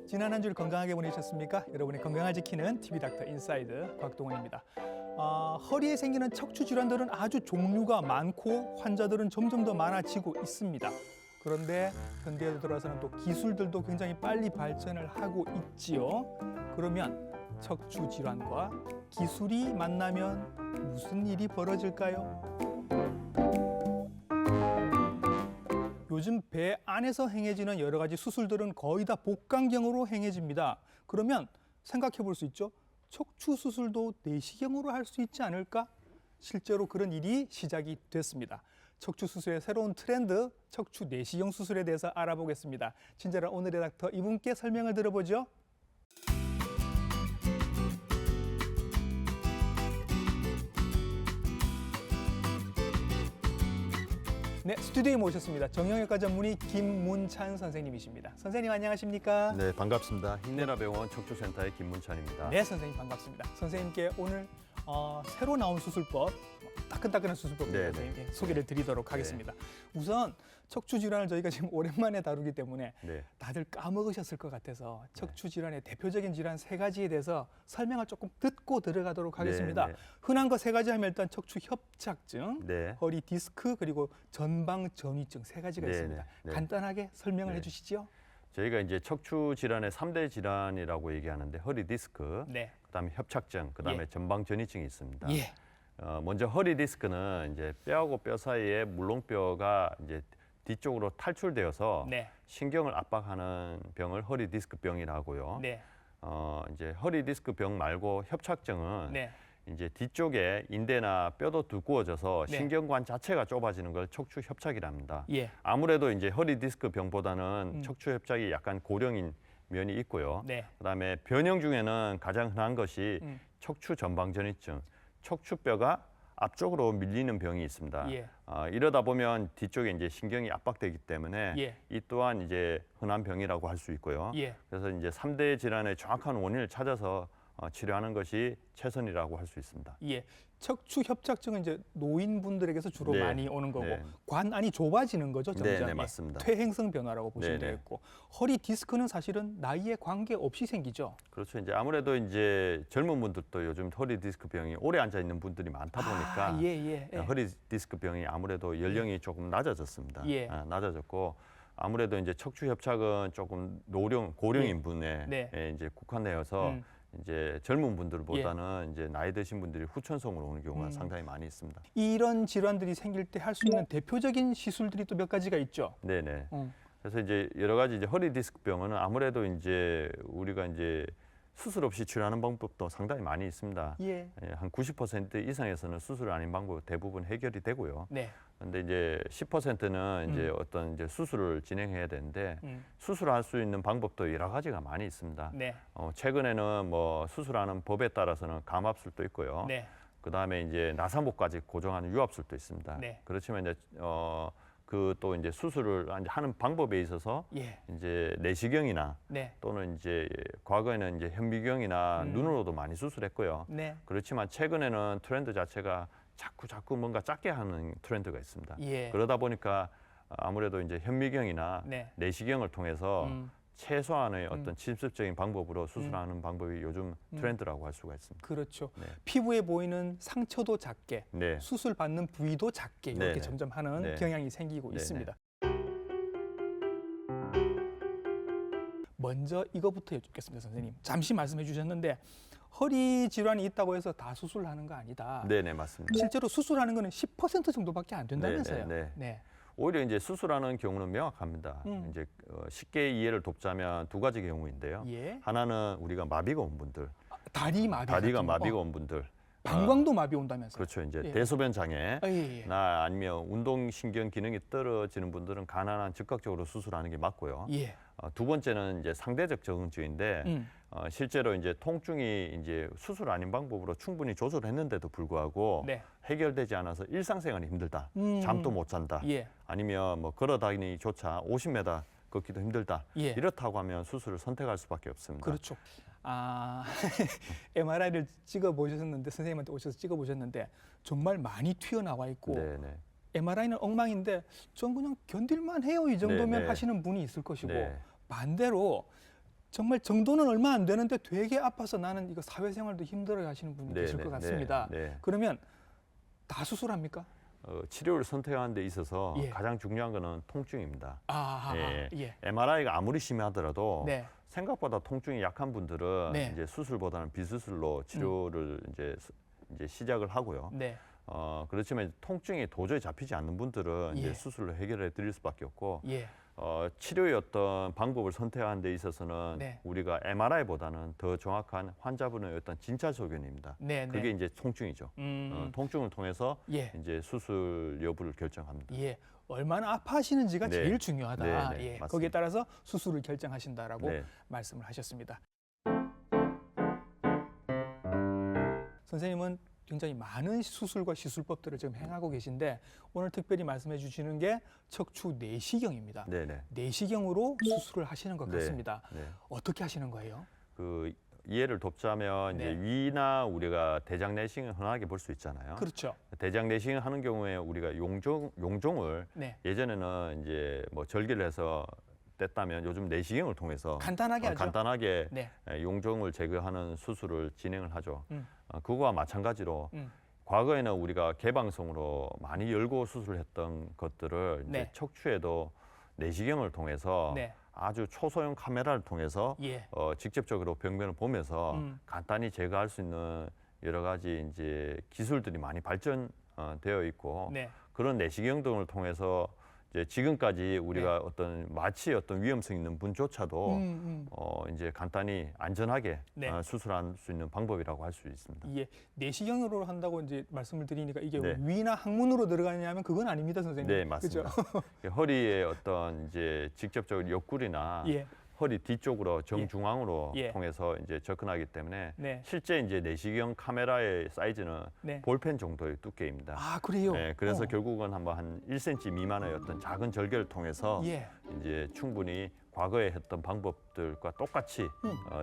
지난 한 주를 건강하게 보내셨습니까? 여러분의 건강을 지키는 TV닥터 인사이드 곽동원입니다. 허리에 생기는 척추 질환들은 아주 종류가 많고 환자들은 점점 더 많아지고 있습니다. 그런데 현대에 들어서는 또 기술들도 굉장히 빨리 발전을 하고 있지요. 그러면 척추 질환과 기술이 만나면 무슨 일이 벌어질까요? 요즘 배 안에서 행해지는 여러 가지 수술들은 거의 다 복강경으로 행해집니다. 그러면 생각해 볼 수 있죠. 척추 수술도 내시경으로 할 수 있지 않을까? 실제로 그런 일이 시작이 됐습니다. 척추 수술의 새로운 트렌드, 척추 내시경 수술에 대해서 알아보겠습니다. 친절한 오늘의 닥터 이분께 설명을 들어보죠. 네, 스튜디오에 모셨습니다. 정형외과 전문의 김문찬 선생님이십니다. 선생님 안녕하십니까? 네, 반갑습니다. 힘내라 병원 척추센터의 김문찬입니다. 네, 선생님 반갑습니다. 선생님께 오늘 새로 나온 수술법, 따끈따끈한 수술법을 네, 선생님께 소개를 드리도록 하겠습니다. 우선 척추 질환을 저희가 지금 오랜만에 다루기 때문에 네. 다들 까먹으셨을 것 같아서 척추 질환의 대표적인 질환 세 가지에 대해서 설명을 조금 듣고 들어가도록 하겠습니다. 네. 흔한 거 세 가지 하면 일단 척추 협착증, 네. 허리 디스크 그리고 전방 전이증 세 가지가 네, 있습니다. 네. 간단하게 설명을 네. 해주시죠. 저희가 이제 척추 질환의 3대 질환이라고 얘기하는데 허리 디스크, 네. 그다음에 협착증, 그다음에 예. 전방 전이증이 있습니다. 예. 먼저 허리 디스크는 이제 뼈하고 뼈 사이에 물렁뼈가 이제 뒤쪽으로 탈출되어서 네. 신경을 압박하는 병을 허리 디스크 병이라고 하고요. 네. 이제 허리 디스크 병 말고 협착증은 네. 이제 뒤쪽에 인대나 뼈도 두꺼워져서 네. 신경관 자체가 좁아지는 걸 척추 협착이랍니다. 예. 아무래도 이제 허리 디스크 병보다는 척추 협착이 약간 고령인 면이 있고요. 네. 그다음에 변형 중에는 가장 흔한 것이 척추 전방 전이증, 척추뼈가 앞쪽으로 밀리는 병이 있습니다. 예. 이러다 보면 뒤쪽에 이제 신경이 압박되기 때문에 예. 이 또한 이제 흔한 병이라고 할 수 있고요. 예. 그래서 이제 3대 질환의 정확한 원인을 찾아서 치료하는 것이 최선이라고 할 수 있습니다. 예. 척추 협착증은 이제 노인분들에게서 주로 네. 많이 오는 거고 네. 관 안이 좁아지는 거죠, 점점. 네, 네, 예. 맞습니다. 퇴행성 변화라고 보시면 네, 네. 되겠고 허리 디스크는 사실은 나이에 관계 없이 생기죠. 그렇죠. 이제 아무래도 이제 젊은 분들도 요즘 허리 디스크 병이 오래 앉아 있는 분들이 많다 보니까 예. 허리 디스크 병이 아무래도 연령이 조금 낮아졌습니다. 예. 낮아졌고 아무래도 이제 척추 협착은 조금 고령인 분에 네. 이제 국한되어서 이제 젊은 분들보다는 이제 나이 드신 분들이 후천성으로 오는 경우가 상당히 많이 있습니다. 이런 질환들이 생길 때 할 수 있는 대표적인 시술들이 또 몇 가지가 있죠. 네네. 음. 그래서 이제 여러 가지 이제 허리 디스크 병은 아무래도 이제 우리가 이제 수술 없이 치료하는 방법도 상당히 많이 있습니다. 예. 한 90% 이상에서는 수술 아닌 방법 대부분 해결이 되고요. 네. 근데 이제 10%는 이제 어떤 이제 수술을 진행해야 되는데 수술할 수 있는 방법도 여러 가지가 많이 있습니다. 네. 최근에는 뭐 수술하는 법에 따라서는 감압술도 있고요. 네. 그다음에 이제 나사목까지 고정하는 유압술도 있습니다. 네. 그렇지만 이제 그 또 이제 수술을 하는 방법에 있어서 예. 이제 내시경이나 네. 또는 이제 과거에는 이제 현미경이나 눈으로도 많이 수술했고요. 네. 그렇지만 최근에는 트렌드 자체가 자꾸 뭔가 작게 하는 트렌드가 있습니다. 예. 그러다 보니까 아무래도 이제 현미경이나 네. 내시경을 통해서 최소한의 어떤 침습적인 방법으로 수술하는 방법이 요즘 트렌드라고 할 수가 있습니다. 그렇죠. 네. 피부에 보이는 상처도 작게, 네. 수술 받는 부위도 작게 이렇게 네네. 점점 하는 네. 경향이 생기고 네네. 있습니다. 먼저 이거부터 여쭙겠습니다, 선생님. 잠시 말씀해 주셨는데 허리 질환이 있다고 해서 다 수술하는 거 아니다. 네네, 맞습니다. 실제로 수술하는 거는 10% 정도밖에 안 된다면서요. 네. 오히려 이제 수술하는 경우는 명확합니다. 이제 쉽게 이해를 돕자면 두 가지 경우인데요. 예. 하나는 우리가 마비가 온 분들, 다리가 다리가 같은 거. 마비가 온 분들, 방광도 마비 온다면서요. 그렇죠. 이제 예. 대소변 장애, 예. 나 아니면 운동신경 기능이 떨어지는 분들은 가난한 즉각적으로 수술하는 게 맞고요. 예. 두 번째는 이제 상대적 적응증인데 실제로 이제 통증이 이제 수술 아닌 방법으로 충분히 조절했는데도 불구하고 네. 해결되지 않아서 일상생활이 힘들다, 잠도 못 잔다, 예. 아니면 뭐 걸어다니기조차 50m 걷기도 힘들다, 예. 이렇다고 하면 수술을 선택할 수밖에 없습니다. 그렇죠. MRI를 찍어 보셨는데 선생님한테 오셔서 찍어 보셨는데 정말 많이 튀어나와 있고 네네. MRI는 엉망인데 좀 그냥 견딜만 해요. 이 정도면 네, 네. 하시는 분이 있을 것이고 네. 반대로 정말 정도는 얼마 안 되는데 되게 아파서 나는 이거 사회생활도 힘들어 하시는 분이 네, 계실 네, 것 같습니다. 네. 그러면 다 수술합니까? 치료를 선택하는 데 있어서 예. 가장 중요한 거는 통증입니다. 예. MRI가 아무리 심하더라도 네. 생각보다 통증이 약한 분들은 네. 이제 수술보다는 비수술로 치료를 이제 시작을 하고요. 네. 그렇지만 통증이 도저히 잡히지 않는 분들은 예. 이제 수술로 해결해 드릴 수밖에 없고 예. 치료의 어떤 방법을 선택하는 데 있어서는 네. 우리가 MRI보다는 더 정확한 환자분의 어떤 진찰 소견입니다. 네. 그게 이제 통증이죠. 통증을 통해서 예. 이제 수술 여부를 결정합니다. 예. 얼마나 아파하시는지가 네. 제일 중요하다. 네, 네, 예. 맞습니다. 거기에 따라서 수술을 결정하신다라고 네. 말씀을 하셨습니다. 선생님은 굉장히 많은 수술과 시술법들을 지금 행하고 계신데 오늘 특별히 말씀해 주시는 게 척추 내시경입니다. 네네. 내시경으로 수술을 하시는 것 네. 같습니다. 네. 어떻게 하시는 거예요? 그 이해를 돕자면 네. 이제 위나 우리가 대장 내시경을 흔하게 볼 수 있잖아요. 그렇죠. 대장 내시경 하는 경우에 우리가 용종을 네. 예전에는 이제 뭐 절개를 해서 뗐다면 요즘 내시경을 통해서 간단하게 하죠. 간단하게 네. 용종을 제거하는 수술을 진행을 하죠. 음. 그거와 마찬가지로 과거에는 우리가 개방성으로 많이 열고 수술했던 것들을 이제 네. 척추에도 내시경을 통해서 네. 아주 초소형 카메라를 통해서 예. 직접적으로 병변을 보면서 간단히 제거할 수 있는 여러 가지 이제 기술들이 많이 발전되어 있고 네. 그런 내시경 등을 통해서 이제 지금까지 우리가 어떤 마취 어떤 위험성 있는 분조차도 이제 간단히 안전하게 네. 수술할 수 있는 방법이라고 할 수 있습니다. 예. 내시경으로 한다고 이제 말씀을 드리니까 이게 네. 위나 항문으로 들어가냐면 그건 아닙니다, 선생님. 네, 맞습니다. 그죠? 허리에 어떤 이제 직접적으로 옆구리나 예. 허리 뒤쪽으로 정중앙으로 예. 통해서 이제 접근하기 때문에 네. 실제 이제 내시경 카메라의 사이즈는 네. 볼펜 정도의 두께입니다. 아, 그래요? 네, 그래서 결국은 한번 한 1cm 미만의 어떤 작은 절개를 통해서 예. 이제 충분히 과거에 했던 방법들과 똑같이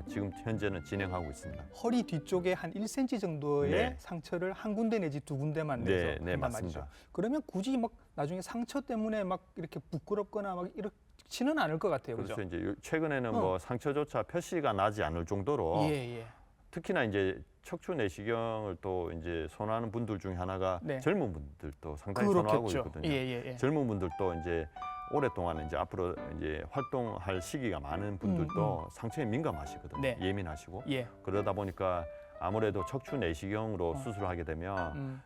지금 현재는 진행하고 있습니다. 허리 뒤쪽에 한 1cm 정도의 네. 상처를 한 군데 내지 두 군데만 내서 네, 네, 한단 맞습니다. 말이죠. 그러면 굳이 막 나중에 상처 때문에 막 이렇게 부끄럽거나 막 이렇지는 않을 것 같아요. 그렇죠. 그죠? 이제 최근에는 뭐 상처조차 표시가 나지 않을 정도로 예, 예. 특히나 이제 척추 내시경을 또 이제 선호하는 분들 중에 하나가 네. 젊은 분들도 상당히 선호하고 그렇겠죠. 있거든요. 예. 젊은 분들도 이제 오랫동안 이제 앞으로 이제 활동할 시기가 많은 분들도 상처에 민감하시거든요. 네. 예민하시고 예. 그러다 보니까 아무래도 척추 내시경으로 수술을 하게 되면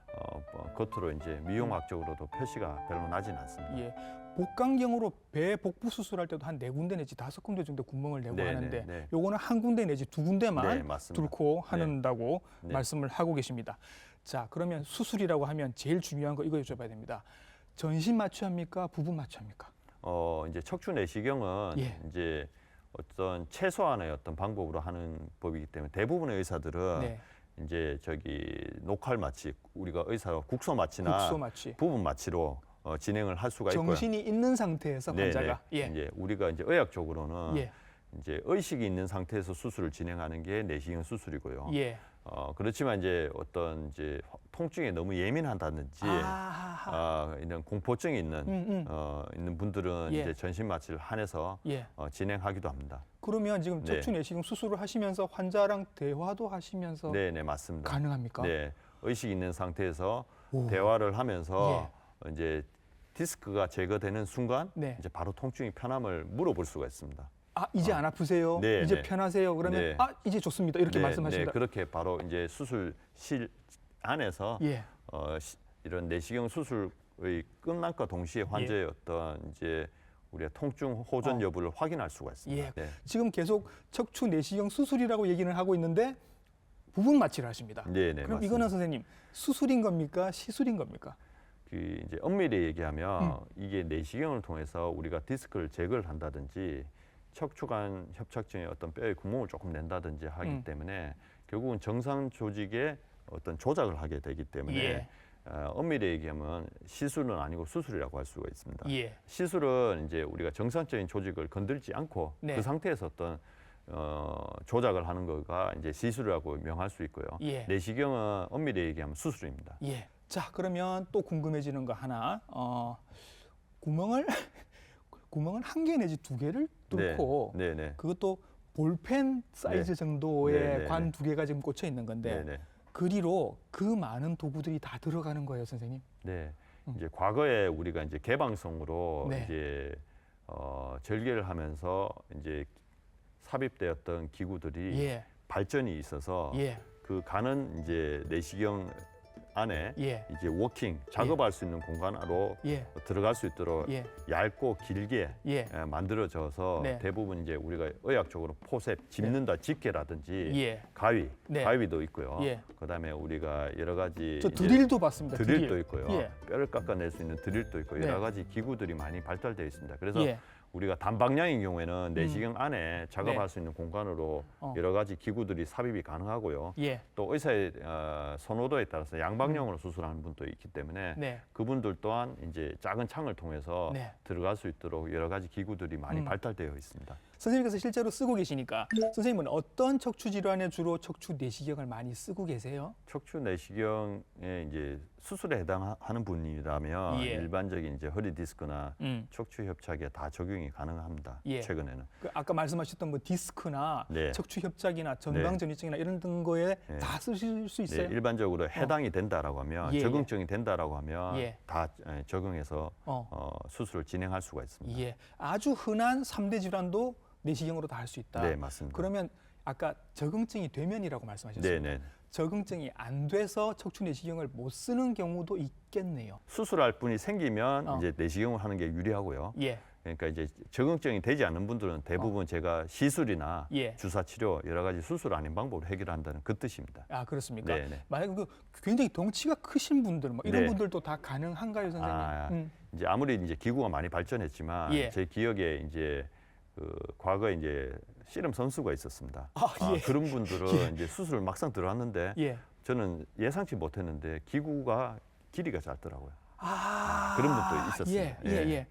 뭐 겉으로 이제 미용학적으로도 표시가 별로 나진 않습니다. 예. 복강경으로 배 복부 수술할 때도 한 4군데 내지 5군데 정도 구멍을 내고 네, 하는데 네. 요거는 한 군데 내지 두 군데만 네, 맞습니다. 뚫고 한다고 네. 말씀을 하고 계십니다. 자, 그러면 수술이라고 하면 제일 중요한 거 이거 여쭤봐야 됩니다. 전신 마취합니까? 부분 마취합니까? 이제 척추 내시경은 예. 이제 어떤 최소한의 어떤 방법으로 하는 법이기 때문에 대부분의 의사들은 네. 이제 녹할 마취, 우리가 의사가 국소 마취나 국소 마취. 부분 마취로 진행을 할 수가 있고요. 정신이 있는 상태에서 환자가 예. 이제 우리가 이제 의학적으로는 예. 이제 의식이 있는 상태에서 수술을 진행하는 게 내시경 수술이고요. 예. 그렇지만 이제 어떤 이제 통증에 너무 예민하다든지 이런 공포증이 있는 있는 분들은 예. 이제 전신 마취를 한해서 예. 진행하기도 합니다. 그러면 지금 네. 척추 내시경 수술을 하시면서 환자랑 대화도 하시면서 네, 맞습니다. 가능합니까? 네, 의식 있는 상태에서 오. 대화를 하면서 이제 디스크가 제거되는 순간 네. 이제 바로 통증이 편함을 물어볼 수가 있습니다. 아, 이제 안 아프세요? 네, 이제 네. 편하세요? 그러면 네. 이제 좋습니다. 이렇게 말씀하신다. 네, 그렇게 바로 이제 수술실 안에서 예. 이런 내시경 수술의 끝남과 동시에 환자의 어떤 이제 우리가 통증 호전 여부를 확인할 수가 있습니다. 예. 네. 지금 계속 척추 내시경 수술이라고 얘기는 하고 있는데 부분 마취를 하십니다. 네, 그럼 맞습니다. 이거는 선생님 수술인 겁니까? 시술인 겁니까? 그 이제 엄밀히 얘기하면 이게 내시경을 통해서 우리가 디스크를 제거를 한다든지 척추관 협착증의 어떤 뼈에 구멍을 조금 낸다든지 하기 때문에 결국은 정상 조직에 어떤 조작을 하게 되기 때문에 예. 엄밀히 얘기하면 시술은 아니고 수술이라고 할 수가 있습니다. 예. 시술은 이제 우리가 정상적인 조직을 건들지 않고 네. 그 상태에서 어떤 조작을 하는 거가 이제 시술이라고 명할 수 있고요. 예. 내시경은 엄밀히 얘기하면 수술입니다. 예. 자, 그러면 또 궁금해지는 거 하나. 구멍을 구멍을 한 개 내지 두 개를 뚫고 네, 네, 그것도 볼펜 사이즈 네. 정도의 네, 네, 관 네. 두 개가 지금 꽂혀 있는 건데 네, 네. 그리로 그 많은 도구들이 다 들어가는 거예요, 선생님. 네. 이제 과거에 우리가 이제 개방성으로 네. 이제 절개를 하면서 이제 삽입되었던 기구들이 예, 발전이 있어서 예, 그 가는 이제 내시경 안에 예, 이제 워킹 작업할 수 있는 공간으로 예, 들어갈 수 있도록 예, 얇고 길게 예, 만들어져서 네. 대부분 이제 우리가 의학적으로 포셉, 짚는다, 집게라든지 예. 가위, 네. 가위도 있고요. 예. 그다음에 우리가 여러 가지 저 이제 드릴도 봤습니다. 드릴도 드릴. 있고요. 예. 뼈를 깎아낼 수 있는 드릴도 있고 네. 여러 가지 기구들이 많이 발달되어 있습니다. 그래서 예. 우리가 단방향인 경우에는 내시경 안에 작업할 네. 수 있는 공간으로 어. 여러 가지 기구들이 삽입이 가능하고요. 예. 또 의사의 선호도에 따라서 양방향으로 수술하는 분도 있기 때문에 네. 그분들 또한 이제 작은 창을 통해서 네. 들어갈 수 있도록 여러 가지 기구들이 많이 발달되어 있습니다. 선생님께서 실제로 쓰고 계시니까 선생님은 어떤 척추 질환에 주로 척추 내시경을 많이 쓰고 계세요? 척추 내시경에 이제 수술에 해당하는 분이라면 예. 일반적인 이제 허리 디스크나 음. 척추 협착에 다 적용이 가능합니다. 예. 최근에는. 그 아까 말씀하셨던 뭐 디스크나 네. 척추 협착이나 전방전이증이나 이런 거에 네. 다 쓰실 수 네, 있어요? 일반적으로 해당이 된다라고 하면 예, 예. 적응증이 된다라고 하면 예. 다 적용해서 어. 수술을 진행할 수가 있습니다. 예. 아주 흔한 3대 질환도 내시경으로 다 할 수 있다. 네, 맞습니다. 그러면 아까 적응증이 되면이라고 말씀하셨습니다. 네, 네. 적응증이 안 돼서 척추 내시경을 못 쓰는 경우도 있겠네요. 수술할 분이 생기면 어. 이제 내시경을 하는 게 유리하고요. 예. 그러니까 이제 적응증이 되지 않는 분들은 대부분 제가 시술이나 예. 주사 치료 여러 가지 수술 아닌 방법으로 해결한다는 그 뜻입니다. 아, 그렇습니까? 네, 네. 만약에 그 굉장히 덩치가 크신 분들 뭐 이런 네. 분들도 다 가능한가요, 선생님? 아, 이제 아무리 이제 기구가 많이 발전했지만 예. 제 기억에 이제 그 과거에 이제 씨름 선수가 있었습니다. 아, 예. 그런 분들은 예. 이제 수술 막상 들어갔는데 예. 저는 예상치 못했는데 기구가 길이가 짧더라고요. 아, 그런 분도 있었어요. 예, 예, 예.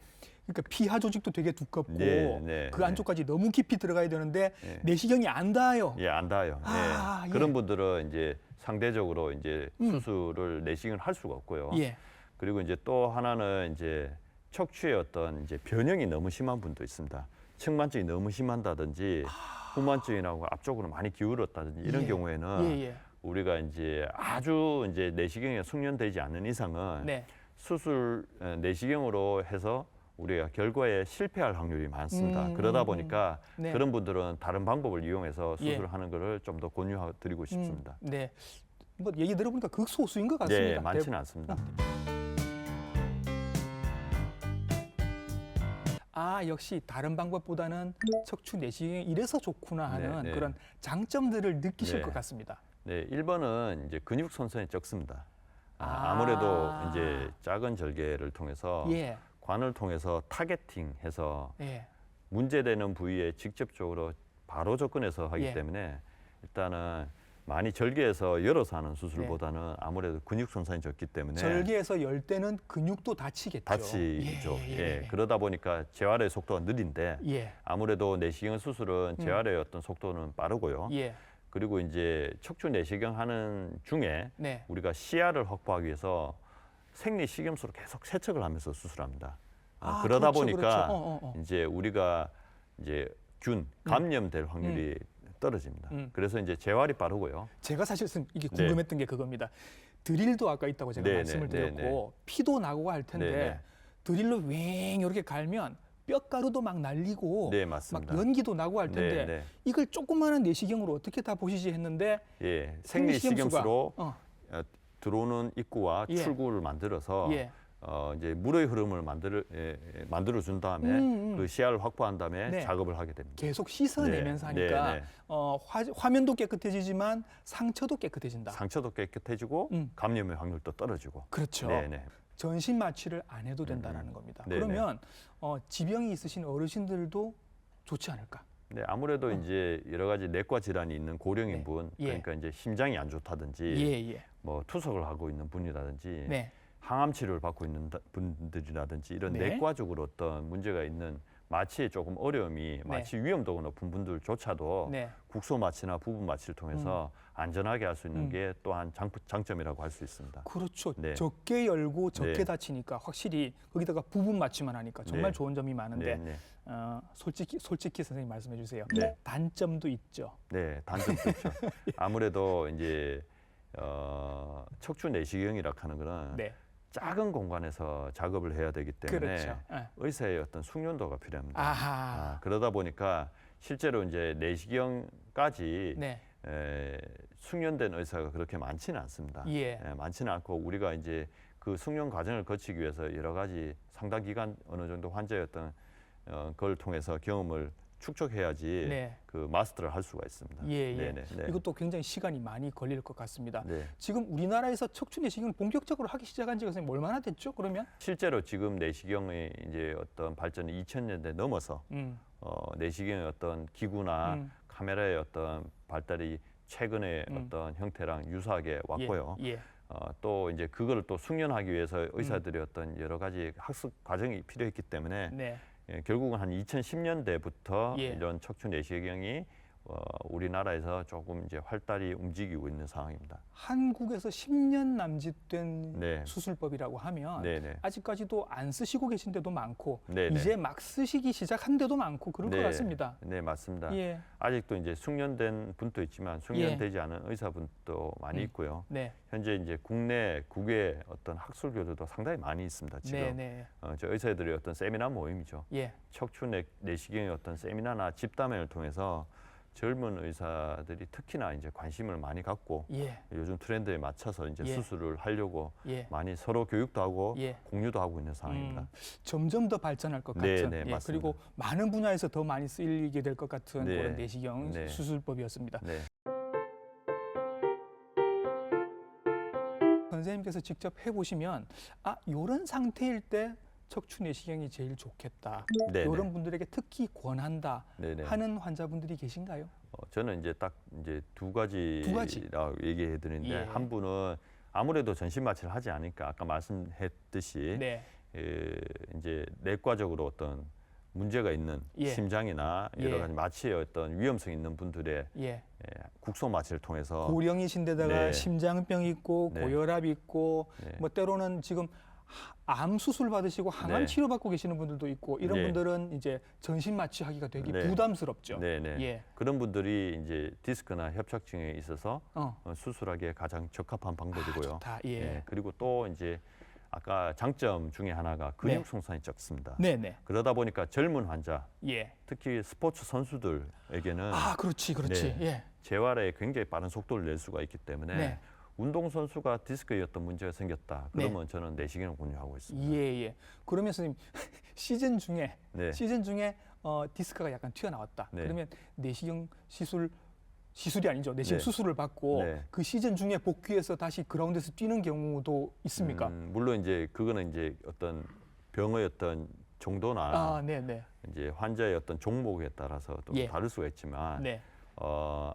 그러니까 피하 조직도 되게 두껍고 네, 네, 그 네. 안쪽까지 너무 깊이 들어가야 되는데 네. 내시경이 안 닿아요. 예, 안 닿아요. 아, 예. 예. 그런 분들은 이제 상대적으로 이제 수술을 내시경을 할 수가 없고요. 예. 그리고 이제 또 하나는 이제 척추의 어떤 이제 변형이 너무 심한 분도 있습니다. 측만증이 너무 심한다든지 후만증이라고 앞쪽으로 많이 기울었다든지 이런 예. 경우에는 예, 예. 우리가 이제 아주 이제 내시경에 숙련되지 않는 이상은 네. 수술 내시경으로 해서 우리가 결과에 실패할 확률이 많습니다. 그러다 보니까 네. 그런 분들은 다른 방법을 이용해서 예. 수술하는 것을 좀 더 권유드리고 싶습니다. 네. 뭐 얘기 들어보니까 극소수인 것 같습니다. 네, 많지는 않습니다. 아, 역시 다른 방법보다는 척추 내시경이 이래서 좋구나 하는 네, 네. 그런 장점들을 느끼실 네. 것 같습니다. 네, 1번은 이제 근육 선선이 적습니다. 아. 아무래도 이제 작은 절개를 통해서 예. 관을 통해서 타겟팅해서 예. 문제되는 부위에 직접적으로 바로 접근해서 하기 예. 때문에 일단은 많이 절개해서 열어서 하는 수술보다는 아무래도 근육 손상이 적기 때문에 절개에서 열 때는 근육도 다치겠죠. 다치죠. 예, 예, 예, 예. 그러다 보니까 재활의 속도가 느린데 예. 아무래도 내시경 수술은 재활의 어떤 속도는 빠르고요. 예. 그리고 이제 척추 내시경 하는 중에 네. 우리가 시야를 확보하기 위해서 생리 식염수로 계속 세척을 하면서 수술합니다. 아, 그러다 그렇죠, 보니까 그렇죠. 이제 우리가 이제 감염될 확률이 떨어집니다. 그래서 이제 재활이 빠르고요. 제가 사실 이게 네. 궁금했던 게 그겁니다. 드릴도 아까 있다고 제가 네, 말씀을 네, 드렸고 네, 네. 피도 나고 할 텐데 네, 네. 드릴로 웽 이렇게 갈면 뼈가루도 막 날리고 네, 막 맞습니다. 연기도 나고 할 텐데 네, 네. 이걸 조그마한 내시경으로 어떻게 다 보시지 했는데 예, 생리 식염수로 어, 들어오는 입구와 예. 출구를 만들어서 예. 이제 물의 흐름을 만들어 준 다음에 그 시야를 확보한 다음에 네. 작업을 하게 됩니다. 계속 씻어내면서 네, 하니까 네, 네. 화면도 깨끗해지지만 상처도 깨끗해진다. 상처도 깨끗해지고 감염의 확률도 떨어지고. 그렇죠. 네, 네. 전신 마취를 안 해도 된다는 겁니다. 네, 그러면 지병이 있으신 어르신들도 좋지 않을까? 네, 아무래도 이제 여러 가지 내과 질환이 있는 고령인 네. 분, 예. 그러니까 이제 심장이 안 좋다든지, 예. 뭐 투석을 하고 있는 분이라든지, 네. 항암 치료를 받고 있는 분들이라든지 이런 네. 내과적으로 어떤 문제가 있는 마취에 조금 어려움이 마취 위험도가 높은 분들조차도 네. 국소 마취나 부분 마취를 통해서 안전하게 할 수 있는 게 또한 장점이라고 할 수 있습니다. 그렇죠. 네. 적게 열고 적게 네. 다치니까 확실히 거기다가 부분 맞춤만 하니까 정말 네. 좋은 점이 많은데 네, 네. 솔직히 선생님 말씀해 주세요. 네. 단점도 있죠. 네, 단점도 있죠. 아무래도 이제 척추 내시경이라 하는 거는 네. 작은 공간에서 작업을 해야 되기 때문에 그렇죠. 네. 의사의 어떤 숙련도가 필요합니다. 아하. 그러다 보니까 실제로 이제 내시경까지 네. 숙련된 의사가 그렇게 많지는 않습니다. 예. 많지는 않고 우리가 이제 그 숙련 과정을 거치기 위해서 여러 가지 상당 기간 어느 정도 환자의 어떤 그걸 통해서 경험을 축적해야지 네. 그 마스터를 할 수가 있습니다. 예, 예. 네네, 네. 이것도 굉장히 시간이 많이 걸릴 것 같습니다. 네. 지금 우리나라에서 척추 내시경을 본격적으로 하기 시작한 지가 선생님 얼마나 됐죠? 그러면? 실제로 지금 내시경의 이제 어떤 발전이 2000년대 넘어서 내시경의 어떤 기구나 카메라의 어떤 발달이 최근에 어떤 형태랑 유사하게 왔고요. 예. 예. 또 이제 그걸 또 숙련하기 위해서 의사들의 어떤 여러 가지 학습 과정이 필요했기 때문에 네. 결국은 한 2010년대부터 예. 이런 척추 내시경이 우리나라에서 조금 이제 활달히 움직이고 있는 상황입니다. 한국에서 10년 남짓된 네. 수술법이라고 하면 네네. 아직까지도 안 쓰시고 계신 데도 많고 네네. 이제 막 쓰시기 시작한 데도 많고 그럴 것 네. 같습니다. 네, 맞습니다. 예. 아직도 이제 숙련된 분도 있지만 숙련되지 않은 의사분도 많이 있고요. 네. 현재 이제 국내 국외 어떤 학술 교류도 상당히 많이 있습니다. 지금 네, 네. 저 의사들의 어떤 세미나 모임이죠. 예. 척추 내시경의 어떤 세미나나 집담회를 통해서 젊은 의사들이 특히나 이제 관심을 많이 갖고 예. 요즘 트렌드에 맞춰서 이제 예. 수술을 하려고 예. 많이 서로 교육도 하고 예. 공유도 하고 있는 상황입니다. 점점 더 발전할 것 네, 같은 네, 예, 맞습니다. 그리고 많은 분야에서 더 많이 쓰이게 될 것 같은 네. 그런 내시경 네. 수술법이었습니다. 네. 선생님께서 직접 해보시면 이런 상태일 때 척추 내시경이 제일 좋겠다. 네, 이런 네. 분들에게 특히 권한다 네, 네. 하는 환자분들이 계신가요? 저는 이제 딱 이제 두 가지. 가지라고 얘기해 드리는데 예. 한 분은 아무래도 전신 마취를 하지 않으니까 아까 말씀했듯이 네. 이제 내과적으로 어떤 문제가 있는 예. 심장이나 여러 예. 가지 마취의 어떤 위험성 있는 분들의 예. 국소 마취를 통해서 고령이신데다가 네. 심장병 있고 네. 고혈압 있고 네. 뭐 때로는 지금 암 수술 받으시고 항암 네. 치료 받고 계시는 분들도 있고 이런 네. 분들은 이제 전신 마취하기가 되게 네. 부담스럽죠. 네네. 예. 그런 분들이 이제 디스크나 협착증에 있어서 수술하기에 가장 적합한 방법이고요. 좋다. 예. 예, 그리고 또 이제 아까 장점 중에 하나가 근육 손상이 적습니다. 네네. 그러다 보니까 젊은 환자, 예. 특히 스포츠 선수들에게는 그렇지. 네. 예. 재활에 굉장히 빠른 속도를 낼 수가 있기 때문에 네. 운동선수가 디스크에 어떤 문제가 생겼다. 그러면 저는 내시경을 권유하고 있습니다. 예. 그러면 선생님 시즌 중에 네. 디스크가 약간 튀어나왔다. 네. 그러면 내시경 시술이 아니죠. 내시경 네. 수술을 받고 네. 그 시즌 중에 복귀해서 다시 그라운드에서 뛰는 경우도 있습니까? 물론 이제 그거는 이제 어떤 병의 어떤 정도나 네네. 이제 환자의 어떤 종목에 따라서 또 예. 다를 수가 있지만 네.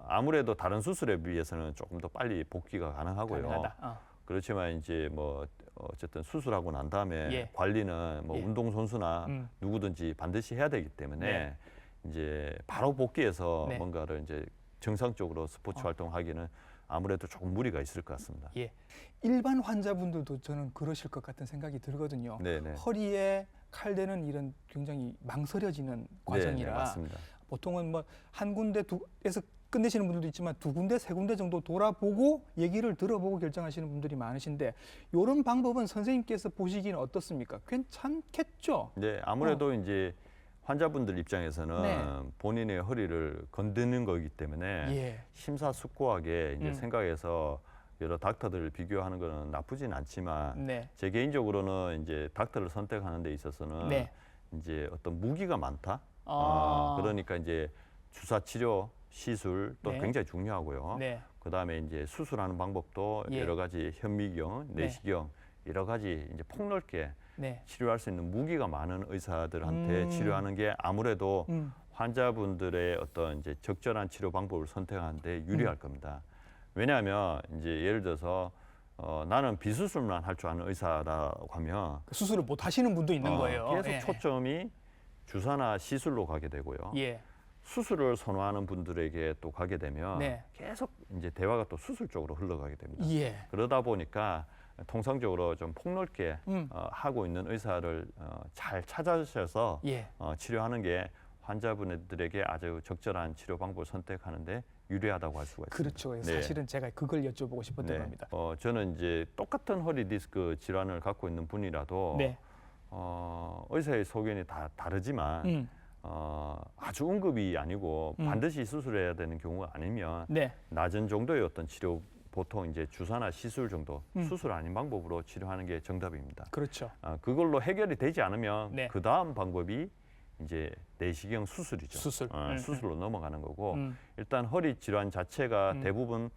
아무래도 다른 수술에 비해서는 조금 더 빨리 복귀가 가능하고요. 가능하다. 그렇지만 이제 뭐 어쨌든 수술하고 난 다음에 예. 관리는 뭐 예. 운동 선수나 누구든지 반드시 해야 되기 때문에 이제 바로 복귀해서 네. 뭔가를 이제 정상적으로 스포츠 활동하기는 아무래도 조금 무리가 있을 것 같습니다. 예. 일반 환자분들도 저는 그러실 것 같은 생각이 들거든요. 네네. 허리에 칼 대는 일은 굉장히 망설여지는 과정이라 네, 맞습니다. 보통은 뭐 한 군데에서 끝내시는 분들도 있지만 두 군데, 세 군데 정도 돌아보고 얘기를 들어보고 결정하시는 분들이 많으신데 이런 방법은 선생님께서 보시기는 어떻습니까? 괜찮겠죠? 네, 아무래도 이제 환자분들 입장에서는 네. 본인의 허리를 건드는 거기 때문에 예. 심사숙고하게 이제 생각해서 여러 닥터들을 비교하는 것은 나쁘진 않지만 네. 제 개인적으로는 이제 닥터를 선택하는 데 있어서는 네. 이제 어떤 무기가 많다. 그러니까 이제 주사 치료, 시술 또 네. 굉장히 중요하고요. 네. 그다음에 이제 수술하는 방법도 예. 여러 가지 현미경, 네. 내시경 여러 가지 이제 폭넓게 네. 치료할 수 있는 무기가 많은 의사들한테 음. 치료하는 게 아무래도 음. 환자분들의 어떤 이제 적절한 치료 방법을 선택하는데 유리할 겁니다. 왜냐하면 이제 예를 들어서 나는 비수술만 할 줄 아는 의사라고 하면 수술을 못 하시는 분도 있는 거예요. 계속 예. 초점이 주사나 시술로 가게 되고요. 예. 수술을 선호하는 분들에게 또 가게 되면 네. 계속 이제 대화가 또 수술 쪽으로 흘러가게 됩니다. 예. 그러다 보니까 통상적으로 좀 폭넓게 음. 하고 있는 의사를 잘 찾아주셔서 예. 치료하는 게 환자분들에게 아주 적절한 치료 방법을 선택하는데 유리하다고 할 수가 있습니다. 그렇죠. 네. 사실은 제가 그걸 여쭤보고 싶었던 네. 겁니다. 저는 이제 똑같은 허리 디스크 질환을 갖고 있는 분이라도 네. 의사의 소견이 다 다르지만 아주 응급이 아니고 반드시 수술해야 되는 경우가 아니면 네. 낮은 정도의 어떤 치료, 보통 이제 주사나 시술 정도, 수술 아닌 방법으로 치료하는 게 정답입니다. 그렇죠. 그걸로 해결이 되지 않으면 네. 그 다음 방법이 이제 내시경 수술이죠. 수술. 수술로 넘어가는 거고 음. 일단 허리 질환 자체가 대부분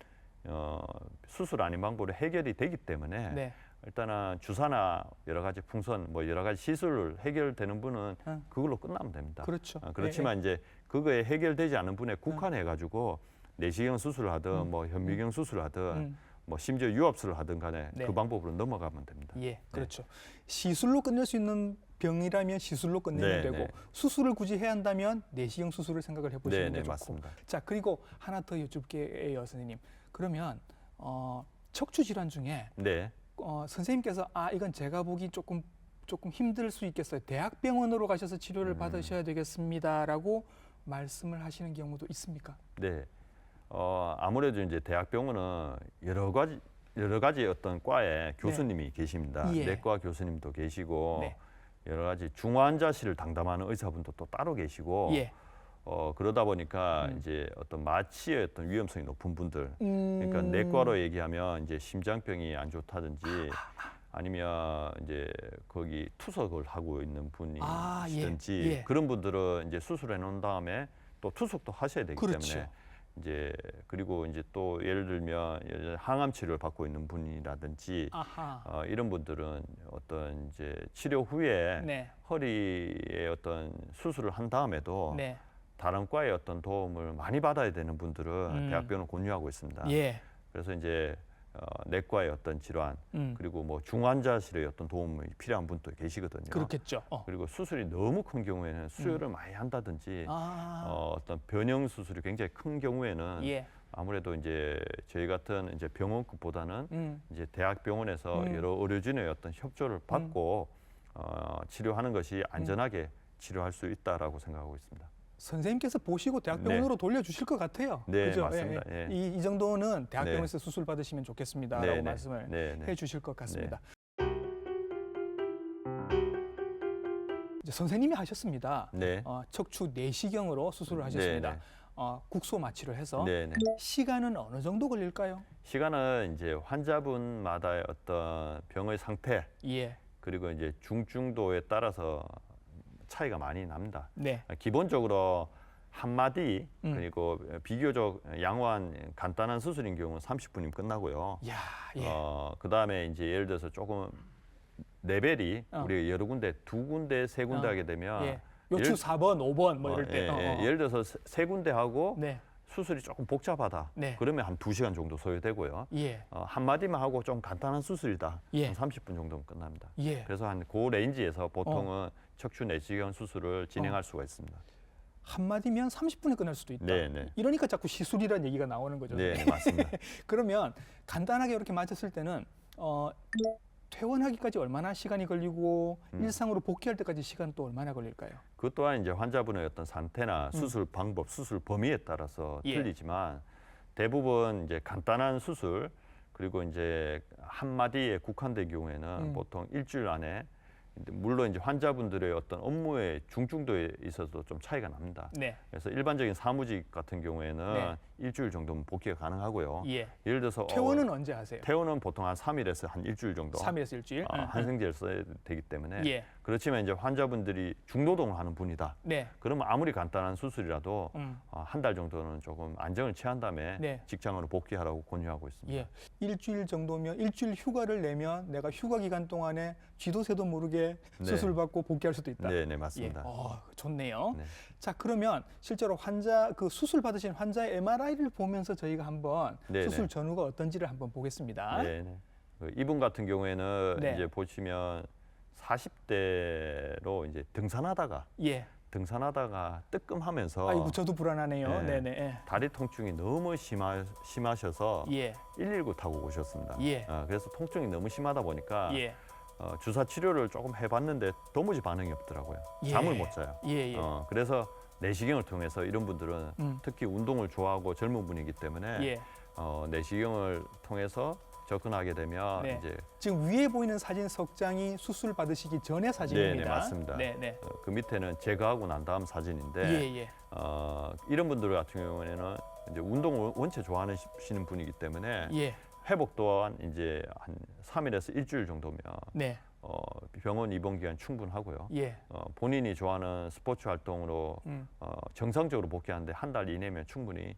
수술 아닌 방법으로 해결이 되기 때문에 네. 일단은 주사나 여러 가지 풍선, 뭐 여러 가지 시술을 해결되는 분은 그걸로 끝나면 됩니다. 그렇죠. 그렇지만 이제 그거에 해결되지 않은 분에 국한해 가지고 내시경 수술을 하든 뭐 현미경 수술을 하든 뭐 심지어 유압술을 하든 간에 네. 그 방법으로 넘어가면 됩니다. 예, 그렇죠. 시술로 끝낼 수 있는 병이라면 시술로 끝내면 네, 되고 네. 수술을 굳이 해야 한다면 내시경 수술을 생각을 해보시는 네, 게 네, 좋고. 맞습니다. 자, 그리고 하나 더 여쭙게요, 선생님. 그러면 척추 질환 중에 네. 선생님께서 이건 제가 보기 조금 힘들 수 있겠어요. 대학병원으로 가셔서 치료를 받으셔야 되겠습니다라고 말씀을 하시는 경우도 있습니까? 네. 아무래도 이제 대학병원은 여러 가지 어떤 과에 교수님이 계십니다. 예. 내과 교수님도 계시고 네. 여러 가지 중환자실을 담당하는 의사분도 또 따로 계시고 예. 그러다 보니까 이제 어떤 마취의 어떤 위험성이 높은 분들, 그러니까 음. 내과로 얘기하면 이제 심장병이 안 좋다든지 아니면 이제 거기 투석을 하고 있는 분이시든지 예. 그런 분들은 이제 수술해 놓은 다음에 또 투석도 하셔야 되기 그렇죠. 때문에 이제 그리고 이제 또 예를 들면 항암 치료를 받고 있는 분이라든지 아하. 이런 분들은 어떤 이제 치료 후에 네. 허리에 어떤 수술을 한 다음에도 네. 다른 과의 어떤 도움을 많이 받아야 되는 분들은 대학병원을 권유하고 있습니다. 예. 그래서 이제 내과의 어떤 질환 그리고 뭐 중환자실의 어떤 도움이 필요한 분도 계시거든요. 그렇겠죠. 그리고 수술이 너무 큰 경우에는 수혈을 많이 한다든지 아. 어떤 변형 수술이 굉장히 큰 경우에는 예. 아무래도 이제 저희 같은 이제 병원급보다는 이제 대학병원에서 여러 의료진의 어떤 협조를 받고 치료하는 것이 안전하게 치료할 수 있다라고 생각하고 있습니다. 선생님께서 보시고 대학병원으로 돌려주실 것 같아요. 네, 그죠? 맞습니다. 예. 이 정도는 대학병원에서 수술 받으시면 좋겠습니다라고 네, 네. 말씀을 네, 네. 해주실 것 같습니다. 이제 선생님이 하셨습니다. 네. 척추 내시경으로 수술을 하셨습니다. 네, 국소 마취를 해서 네, 네. 시간은 어느 정도 걸릴까요? 시간은 이제 환자분마다의 어떤 병의 상태 예, 그리고 이제 중증도에 따라서 차이가 많이 납니다. 네, 기본적으로 한 마디 그리고 비교적 양호한 간단한 수술인 경우는 30분이면 끝나고요. 야, 예, 그다음에 이제 예를 들어서 조금 레벨이 어. 우리 여러 군데, 두 군데, 세 군데 어. 하게 되면 예. 요추 4번, 5번 뭐 이럴 때, 예를 들어서 세 군데 하고 네, 수술이 조금 복잡하다. 네. 그러면 한 2시간 정도 소요되고요. 예, 한 마디만 하고 좀 간단한 수술이다. 예. 한 30분 정도면 끝납니다. 예. 그래서 한 그 레인지에서 보통은 척추 내시경 수술을 진행할 수가 있습니다. 한 마디면 30분에 끝날 수도 있다. 네, 네. 이러니까 자꾸 시술이라는 얘기가 나오는 거죠. 네, 맞습니다. 그러면 간단하게 이렇게 맞췄을 때는 퇴원하기까지 얼마나 시간이 걸리고 일상으로 복귀할 때까지 시간 또 얼마나 걸릴까요? 그것 또한 이제 환자분의 어떤 상태나 수술 방법, 수술 범위에 따라서 예. 틀리지만 대부분 이제 간단한 수술 그리고 이제 한 마디에 국한된 경우에는 보통 일주일 안에 물론 이제 환자분들의 어떤 업무의 중증도에 있어서 좀 차이가 납니다. 네. 그래서 일반적인 사무직 같은 경우에는 네. 일주일 정도면 복귀가 가능하고요. 예. 예를 들어서 퇴원은 언제 하세요? 퇴원은 보통 한 3일에서 한 일주일 정도 3일에서 일주일. 한생제를 써야 되기 때문에 예. 그렇지만 이제 환자분들이 중노동을 하는 분이다. 네. 그러면 아무리 간단한 수술이라도 한 달 정도는 조금 안정을 취한 다음에 네. 직장으로 복귀하라고 권유하고 있습니다. 예. 일주일 정도면 일주일 휴가를 내면 내가 휴가 기간 동안에 쥐도 새도 모르게 네. 수술 받고 복귀할 수도 있다. 네, 네, 예. 맞습니다. 좋네요. 네. 자, 그러면 실제로 환자 그 수술 받으신 환자의 MRI를 보면서 저희가 한번 네, 수술 네. 전후가 어떤지를 한번 보겠습니다. 네, 네. 이분 같은 경우에는 네. 이제 보시면 40대로 이제 등산하다가 예. 등산하다가 뜨끔하면서 아이고 저도 불안하네요. 예. 네네. 예. 다리 통증이 너무 심하셔서 예. 119 타고 오셨습니다. 예. 그래서 통증이 너무 심하다 보니까 예. 주사 치료를 조금 해봤는데 도무지 반응이 없더라고요. 예. 잠을 못 자요. 예. 예. 그래서 내시경을 통해서 이런 분들은 음. 특히 운동을 좋아하고 젊은 분이기 때문에 예. 내시경을 통해서 접근하게 되면 네. 이제 지금 위에 보이는 사진 석 장이 수술 받으시기 전의 사진입니다. 네, 맞습니다. 네네. 그 밑에는 제거하고 난 다음 사진인데 예. 이런 분들 같은 경우에는 이제 운동을 원체 좋아하시는 분이기 때문에 예. 회복 또한 이제 한 3일에서 일주일 정도면 네. 병원 입원 기간 충분하고요. 예. 본인이 좋아하는 스포츠 활동으로 음. 정상적으로 복귀하는데 한 달 이내면 충분히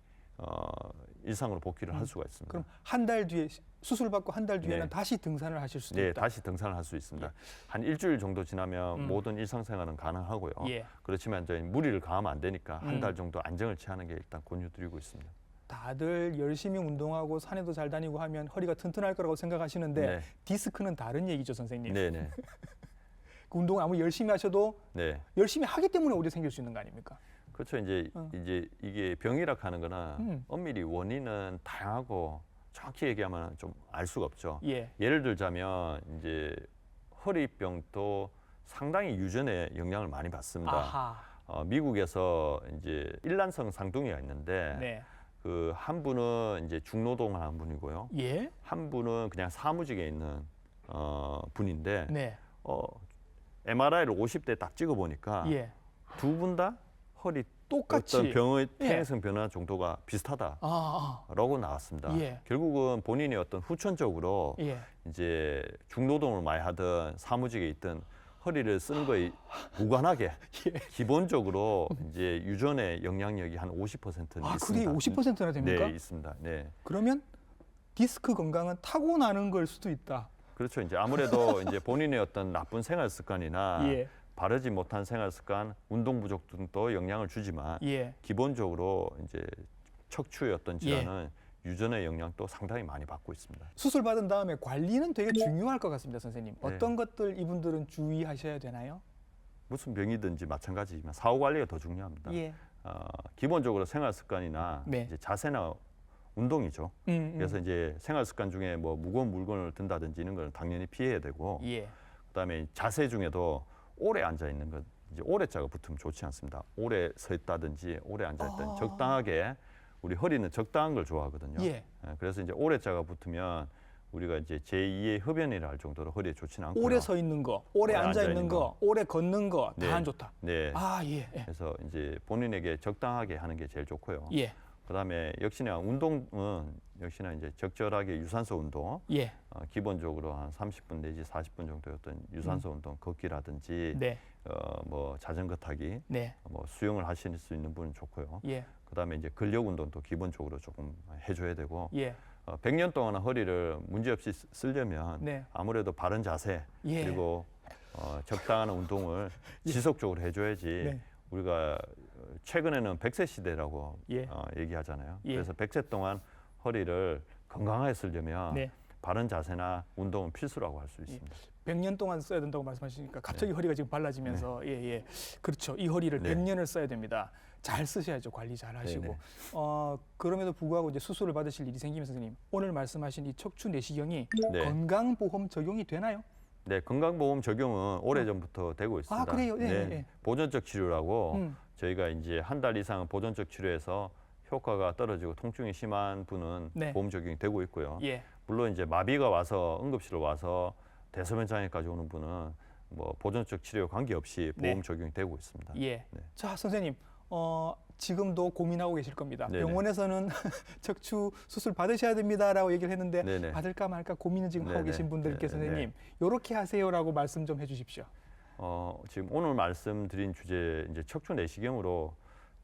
일상으로 복귀를 할 수가 있습니다. 그럼 한 달 뒤에 수술 받고 한 달 뒤에는 네. 다시 등산을 하실 수도 네, 있다. 다시 등산을 할 수 있습니다. 예. 한 일주일 정도 지나면 음. 모든 일상생활은 가능하고요. 예. 그렇지만 이제 무리를 가하면 안 되니까 한 음. 달 정도 안정을 취하는 게 일단 권유드리고 있습니다. 다들 열심히 운동하고 산에도 잘 다니고 하면 허리가 튼튼할 거라고 생각하시는데 네, 디스크는 다른 얘기죠, 선생님. 네, 네, 그 운동을 아무리 열심히 하셔도 네. 열심히 하기 때문에 오히려 생길 수 있는 거 아닙니까? 그렇죠. 이제 이게 병이라 하는 거나 음. 엄밀히 원인은 다양하고 정확히 얘기하면 좀 알 수가 없죠. 예. 예를 들자면 이제 허리병도 상당히 유전에 영향을 많이 받습니다. 아하. 미국에서 이제 일란성 상둥이가 있는데 네. 그 한 분은 이제 중노동을 하는 분이고요. 예. 한 분은 그냥 사무직에 있는 분인데 네. MRI를 50대 딱 찍어 보니까 예. 두 분 다 허리 똑같이. 어떤 병의 예. 퇴행성 변화 정도가 비슷하다라고 나왔습니다. 예. 결국은 본인이 어떤 후천적으로 예. 이제 중노동을 많이 하든 사무직에 있든 허리를 쓰는 거에 무관하게 예. 기본적으로 이제 유전의 영향력이 한 50%는 아, 그게 있습니다. 50%나 됩니까? 네, 있습니다. 네. 그러면 디스크 건강은 타고나는 걸 수도 있다. 그렇죠. 이제 아무래도 이제 본인의 어떤 나쁜 생활 습관이나 예. 바르지 못한 생활 습관, 운동 부족 등도 영향을 주지만 예. 기본적으로 이제 척추의 어떤 질환은 유전의 영향도 상당히 많이 받고 있습니다. 수술 받은 다음에 관리는 되게 중요할 것 같습니다, 선생님. 네. 어떤 것들 이분들은 주의하셔야 되나요? 무슨 병이든지 마찬가지지만 사후 관리가 더 중요합니다. 예. 기본적으로 생활 습관이나 네. 이제 자세나 운동이죠. 그래서 이제 생활 습관 중에 뭐 무거운 물건을 든다든지 이런 걸 당연히 피해야 되고, 예. 그다음에 자세 중에도 오래 앉아 있는 것, 이제 오래자가 붙으면 좋지 않습니다. 오래 서 있다든지 오래 앉아 있다든지 적당하게, 우리 허리는 적당한 걸 좋아하거든요. 예. 그래서 이제 오래자가 붙으면 우리가 이제 제2의 흡연이라 할 정도로 허리에 좋지는 않고요. 오래 서 있는 거, 오래 앉아 있는 거, 거. 오래 걷는 거 다 네. 안 좋다. 네. 아, 예. 예. 그래서 이제 본인에게 적당하게 하는 게 제일 좋고요. 예. 그다음에 역시나 운동은 역시나 이제 적절하게 유산소 운동, 예. 기본적으로 한 30분 내지 40분 정도의 어떤 유산소 운동, 걷기라든지 네. 뭐 자전거 타기, 네. 뭐 수영을 하실 수 있는 분은 좋고요. 예. 그다음에 이제 근력 운동도 기본적으로 조금 해줘야 되고, 예. 100년 동안 허리를 문제없이 쓰려면 네. 아무래도 바른 자세 예. 그리고 적당한 운동을 지속적으로 해줘야지. 네. 우리가 최근에는 100세 시대라고 예. 얘기하잖아요. 예. 그래서 100세 동안 허리를 건강하게 쓰려면 네. 바른 자세나 운동은 필수라고 할 수 있습니다. 100년 동안 써야 된다고 말씀하시니까 갑자기 허리가 지금 발라지면서 예. 그렇죠. 이 허리를 네. 100년을 써야 됩니다. 잘 쓰셔야죠. 관리 잘 하시고. 네네. 그럼에도 불구하고 이제 수술을 받으실 일이 생기면 선생님, 오늘 말씀하신 이 척추 내시경이 네. 건강보험 적용이 되나요? 네, 건강보험 적용은 오래전부터 되고 있습니다. 아, 그래요? 네, 네, 네. 보존적 치료라고 음. 저희가 이제 한 달 이상 보존적 치료해서 효과가 떨어지고 통증이 심한 분은 네. 보험 적용이 되고 있고요. 예. 물론 이제 마비가 와서 응급실로 와서 대소변 장애까지 오는 분은 뭐 보존적 치료 관계없이 보험 네. 적용이 되고 있습니다. 예. 네. 자, 선생님. 지금도 고민하고 계실 겁니다. 네네. 병원에서는 척추 수술 받으셔야 됩니다라고 얘기를 했는데 네네. 받을까 말까 고민을 지금 하고 네네. 계신 분들께 네네. 선생님, 요렇게 하세요라고 말씀 좀 해주십시오. 지금 오늘 말씀드린 주제 이제 척추 내시경으로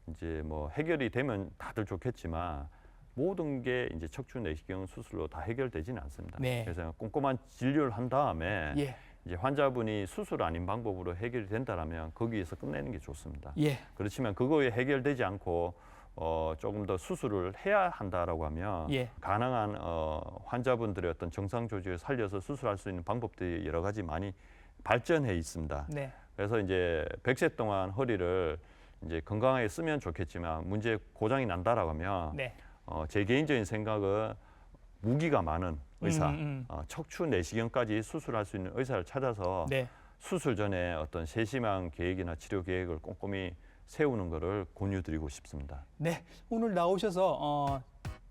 이제 뭐 해결이 되면 다들 좋겠지만 모든 게 이제 척추 내시경 수술로 다 해결되지는 않습니다. 네. 그래서 꼼꼼한 진료를 한 다음에 예. 이제 환자분이 수술 아닌 방법으로 해결이 된다라면 거기에서 끝내는 게 좋습니다. 예. 그렇지만 그거에 해결되지 않고 조금 더 수술을 해야 한다라고 하면 예. 가능한 환자분들의 어떤 정상 조직을 살려서 수술할 수 있는 방법들이 여러 가지 많이 발전해 있습니다. 네. 그래서 이제 100세 동안 허리를 이제 건강하게 쓰면 좋겠지만 문제 고장이 난다라고 하면 네. 제 개인적인 생각은 무기가 많은 의사, 음. 척추 내시경까지 수술할 수 있는 의사를 찾아서 네. 수술 전에 어떤 세심한 계획이나 치료 계획을 꼼꼼히 세우는 것을 권유드리고 싶습니다. 네. 오늘 나오셔서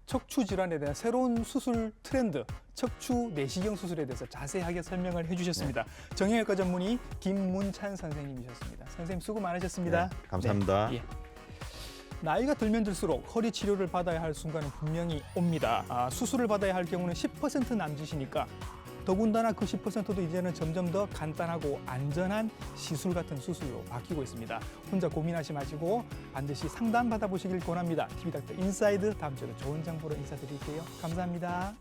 척추 질환에 대한 새로운 수술 트렌드, 척추 내시경 수술에 대해서 자세하게 설명을 해주셨습니다. 정형외과 전문의 김문찬 선생님이셨습니다. 선생님 수고 많으셨습니다. 네, 감사합니다. 네. 예. 나이가 들면 들수록 허리 치료를 받아야 할 순간은 분명히 옵니다. 수술을 받아야 할 경우는 10% 남짓이니까 더군다나 그 10%도 이제는 점점 더 간단하고 안전한 시술 같은 수술로 바뀌고 있습니다. 혼자 고민하지 마시고 반드시 상담 받아보시길 권합니다. TV닥터 인사이드 다음 주에도 좋은 정보로 인사드릴게요. 감사합니다.